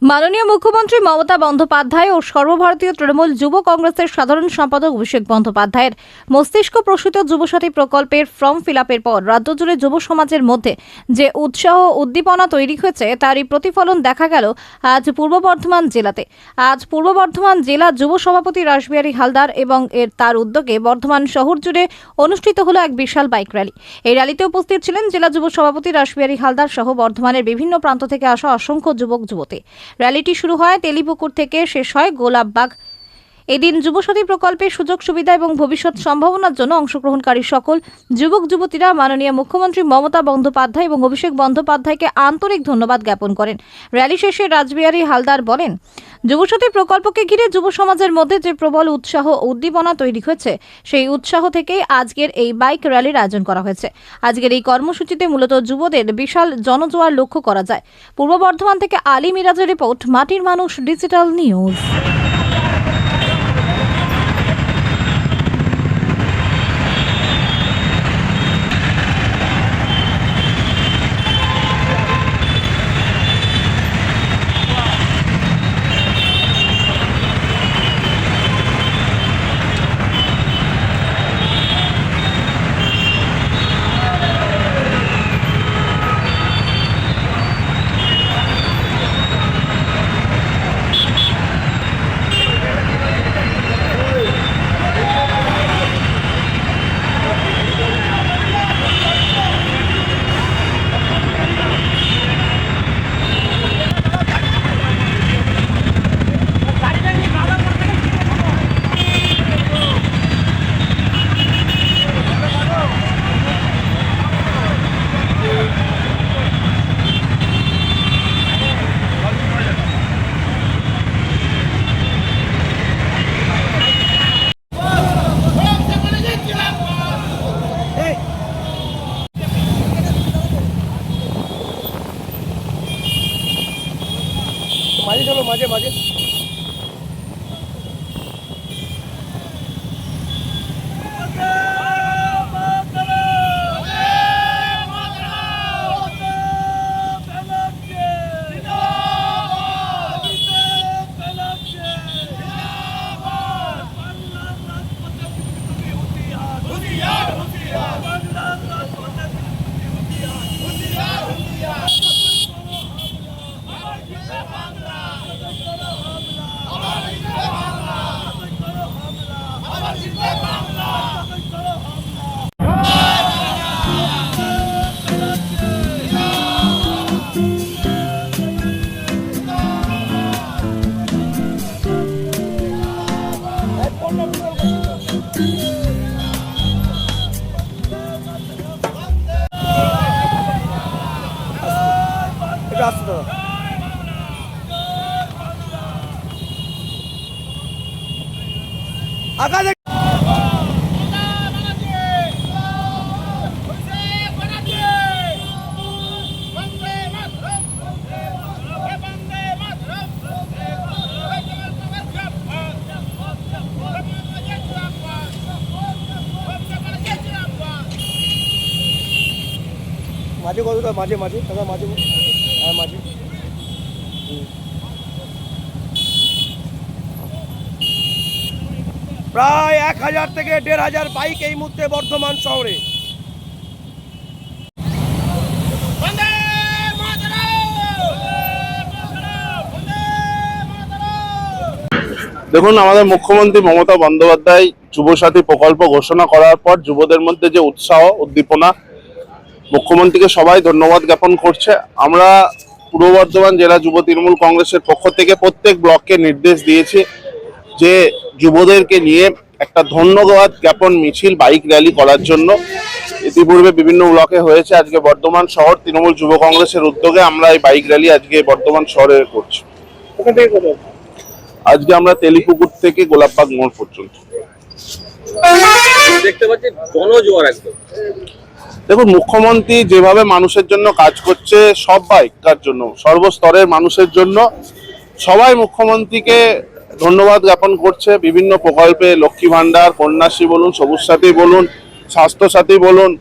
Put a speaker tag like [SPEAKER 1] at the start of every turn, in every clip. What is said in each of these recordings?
[SPEAKER 1] মাননীয় মুখ্যমন্ত্রী মমতা বন্দ্যোপাধ্যায় ও সর্বভারতীয় তৃণমূল যুব কংগ্রেসের সাধারণ সম্পাদক অভিষেক বন্দ্যোপাধ্যায়ের মস্তিষ্ক প্রসূত যুবসাথী প্রকল্পের ফর্ম ফিল-আপের পর রাজ্য জুড়ে যুব সমাজের মধ্যে যে উৎসাহ উদ্দীপনা তৈরি হয়েছে তারই প্রতিফলন দেখা গেল আজ পূর্ব বর্ধমান জেলাতে। আজ পূর্ব বর্ধমান জেলা যুব সভাপতি রাসবিহারী হালদার এবং তার উদ্যোগে বর্ধমান শহর জুড়ে অনুষ্ঠিত হলো এক বিশাল বাইক র্যালি। এই র্যালিতে উপস্থিত ছিলেন জেলা যুব সভাপতি রাসবিহারী হালদার সহ বর্ধমানের বিভিন্ন প্রান্ত থেকে আসা অসংখ্য যুবক যুবতী। র্যালিটি শুরু হয় তেলিপুকুর থেকে, শেষ হয় গোলাপবাগ। এদিন যুবসাথী প্রকল্পের সুযোগ সুবিধা এবং ভবিষ্যৎ সম্ভাবনার জন্য অংশগ্রহণকারী সকল যুবক যুবতীরা মাননীয় মুখ্যমন্ত্রী মমতা বন্দ্যোপাধ্যায় এবং অভিষেক বন্দ্যোপাধ্যায়কে আন্তরিক ধন্যবাদ জ্ঞাপন করেন। র্যালি শেষে রাসবিহারী হালদার বলেন, যুবসাথী প্রকল্পকে ঘিরে যুব সমাজের মধ্যে যে প্রবল উৎসাহ উদ্দীপনা তৈরি হয়েছে সেই উৎসাহ থেকেই আজকের এই বাইক র্যালির আয়োজন করা হয়েছে। আজকের এই কর্মসূচিতে মূলত যুবদের বিশাল জনজোয়ার লক্ষ্য করা যায়। পূর্ব বর্ধমান থেকে আলী মিরাজের রিপোর্ট, মাটির মানুষ ডিজিটাল নিউজ।
[SPEAKER 2] মাঝে চলো, মাঝে মাঝে আসতে আকাশে মাঝে কতটা মাঝে মাঝে দাদা মাঝে হ্যাঁ মাঝে প্রায় 1000 থেকে 1500 বাইক এই মুহূর্তে বর্ধমান শহরে।
[SPEAKER 3] দেখুন, আমাদের মুখ্যমন্ত্রী মমতা বন্দ্যোপাধ্যায় যুবসাথী প্রকল্প ঘোষণা করার পর যুবদের মধ্যে যে উৎসাহ উদ্দীপনা, মুখ্যমন্ত্রীকে সবাই ধন্যবাদ জ্ঞাপন করছে। আমরা পূর্ব বর্ধমান জেলা যুব তৃণমূল কংগ্রেসের পক্ষ থেকে প্রত্যেক ব্লককে নির্দেশ দিয়েছি যে যুবদেরকে নিয়ে একটা ধন্যবাদ জ্ঞাপন মিছিল বাইক র্যালি করার জন্য। ইতিপূর্বে বিভিন্ন ব্লকে হয়েছে, আজকে বর্ধমান শহর তৃণমূল যুব কংগ্রেসের উদ্যোগে আমরা এই বাইক র্যালি আজকে বর্ধমান শহরে করছি। আজকে আমরা তেলিপুকুর থেকে গোলাপবাগ মোড় পর্যন্ত
[SPEAKER 2] দেখতে পাচ্ছি জনজোয়ার একদম।
[SPEAKER 3] দেখুন, মুখ্যমন্ত্রী যেভাবে মানুষের জন্য কাজ করছে, সবাইকার জন্য, সর্বস্তরের মানুষের জন্য, সবাই মুখ্যমন্ত্রীকে ধন্যবাদ জ্ঞাপন করছে। বিভিন্ন প্রকল্পে লক্ষ্মী ভান্ডার, কন্যাশ্রী বলুন, সবুজ সাথী বলুন, স্বাস্থ্য সাথী বলুন,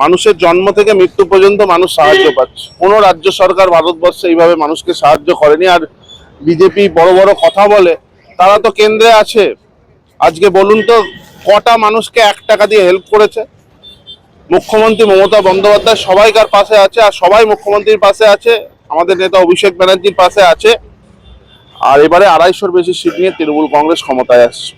[SPEAKER 3] মানুষের জন্ম থেকে মৃত্যু পর্যন্ত মানুষ সাহায্য পাচ্ছে। কোনো রাজ্য সরকার ভারতবর্ষে এইভাবে মানুষকে সাহায্য করেনি। আর বিজেপি বড় বড় কথা বলে, তারা তো কেন্দ্রে আছে। আজকে বলুন তো কটা মানুষকে 1 টাকা দিয়ে হেল্প করেছে? মুখ্যমন্ত্রী মমতা বন্দ্যোপাধ্যায় সবাইকার পাশে আছে, আর সবাই মুখ্যমন্ত্রীর পাশে আছে, আমাদের নেতা অভিষেক ব্যানার্জির পাশে আছে। আর এবারে 250-র বেশি সিট নিয়ে তৃণমূল কংগ্রেস ক্ষমতায় আসছে।